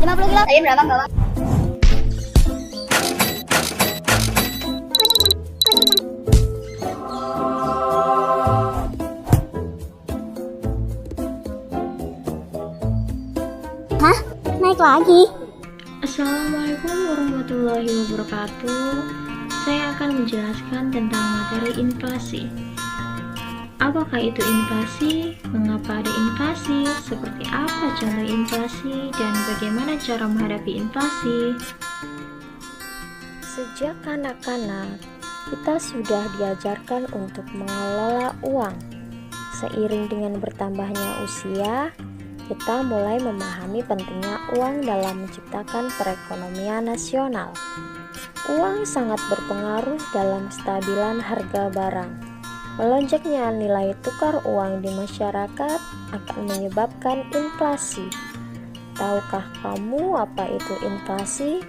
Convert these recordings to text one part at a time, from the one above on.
50 kilo. Tadi berapa bawang? Hah? Naik lagi? Assalamualaikum warahmatullahi wabarakatuh. Saya akan menjelaskan tentang materi inflasi. Apakah itu inflasi? Mengapa ada inflasi? Seperti apa contoh inflasi? Dan bagaimana cara menghadapi inflasi? Sejak kanak-kanak, kita sudah diajarkan untuk mengelola uang. Seiring dengan bertambahnya usia, kita mulai memahami pentingnya uang dalam menciptakan perekonomian nasional. Uang sangat berpengaruh dalam kestabilan harga barang. Melonjaknya nilai tukar uang di masyarakat akan menyebabkan inflasi. Tahukah kamu apa itu inflasi?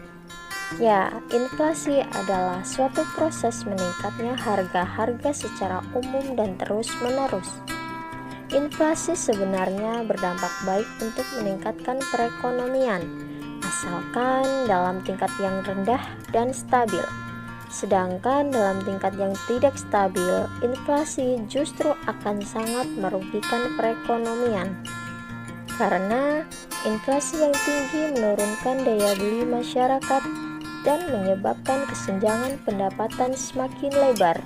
Ya, inflasi adalah suatu proses meningkatnya harga-harga secara umum dan terus-menerus. Inflasi sebenarnya berdampak baik untuk meningkatkan perekonomian, asalkan dalam tingkat yang rendah dan stabil. Sedangkan dalam tingkat yang tidak stabil, inflasi justru akan sangat merugikan perekonomian. Karena inflasi yang tinggi menurunkan daya beli masyarakat dan menyebabkan kesenjangan pendapatan semakin lebar.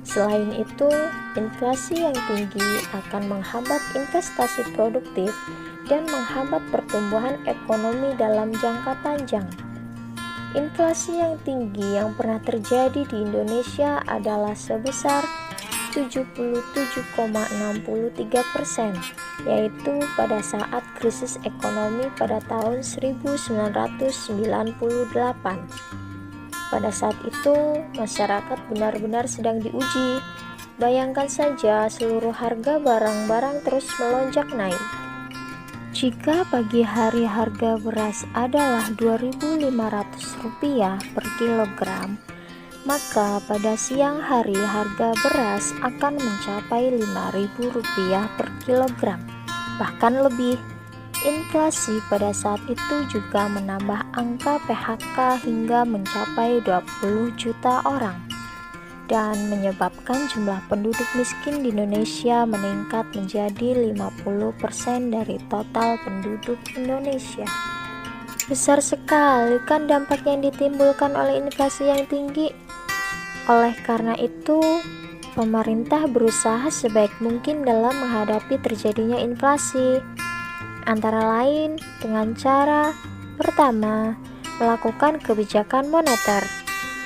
Selain itu, inflasi yang tinggi akan menghambat investasi produktif dan menghambat pertumbuhan ekonomi dalam jangka panjang. Inflasi yang tinggi yang pernah terjadi di Indonesia adalah sebesar 77,63%, yaitu pada saat krisis ekonomi pada tahun 1998. Pada saat itu, masyarakat benar-benar sedang diuji. Bayangkan saja seluruh harga barang-barang terus melonjak naik. Jika pagi hari harga beras adalah Rp2.500 per kilogram, maka pada siang hari harga beras akan mencapai Rp5.000 per kilogram, bahkan lebih. Inflasi pada saat itu juga menambah angka PHK hingga mencapai 20 juta orang dan menyebabkan jumlah penduduk miskin di Indonesia meningkat menjadi 50% dari total penduduk Indonesia. Besar sekali kan dampak yang ditimbulkan oleh inflasi yang tinggi. Oleh karena itu, pemerintah berusaha sebaik mungkin dalam menghadapi terjadinya inflasi. Antara lain dengan cara pertama, melakukan kebijakan moneter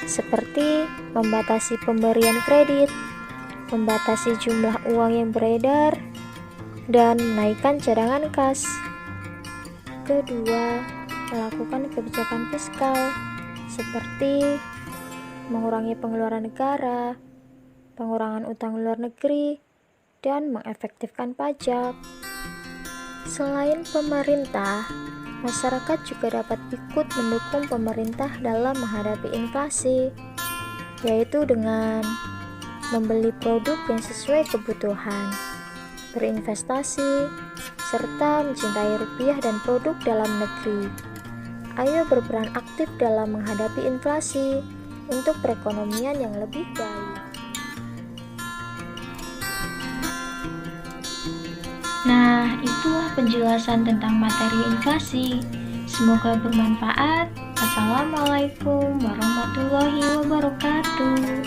seperti membatasi pemberian kredit, membatasi jumlah uang yang beredar, dan menaikkan cadangan kas. Kedua, melakukan kebijakan fiskal seperti mengurangi pengeluaran negara, pengurangan utang luar negeri, dan mengefektifkan pajak. Selain pemerintah, masyarakat juga dapat ikut mendukung pemerintah dalam menghadapi inflasi, yaitu dengan membeli produk yang sesuai kebutuhan, berinvestasi, serta mencintai rupiah dan produk dalam negeri. Ayo berperan aktif dalam menghadapi inflasi untuk perekonomian yang lebih baik. Nah, itulah penjelasan tentang materi inflasi. Semoga bermanfaat. Assalamualaikum warahmatullahi wabarakatuh.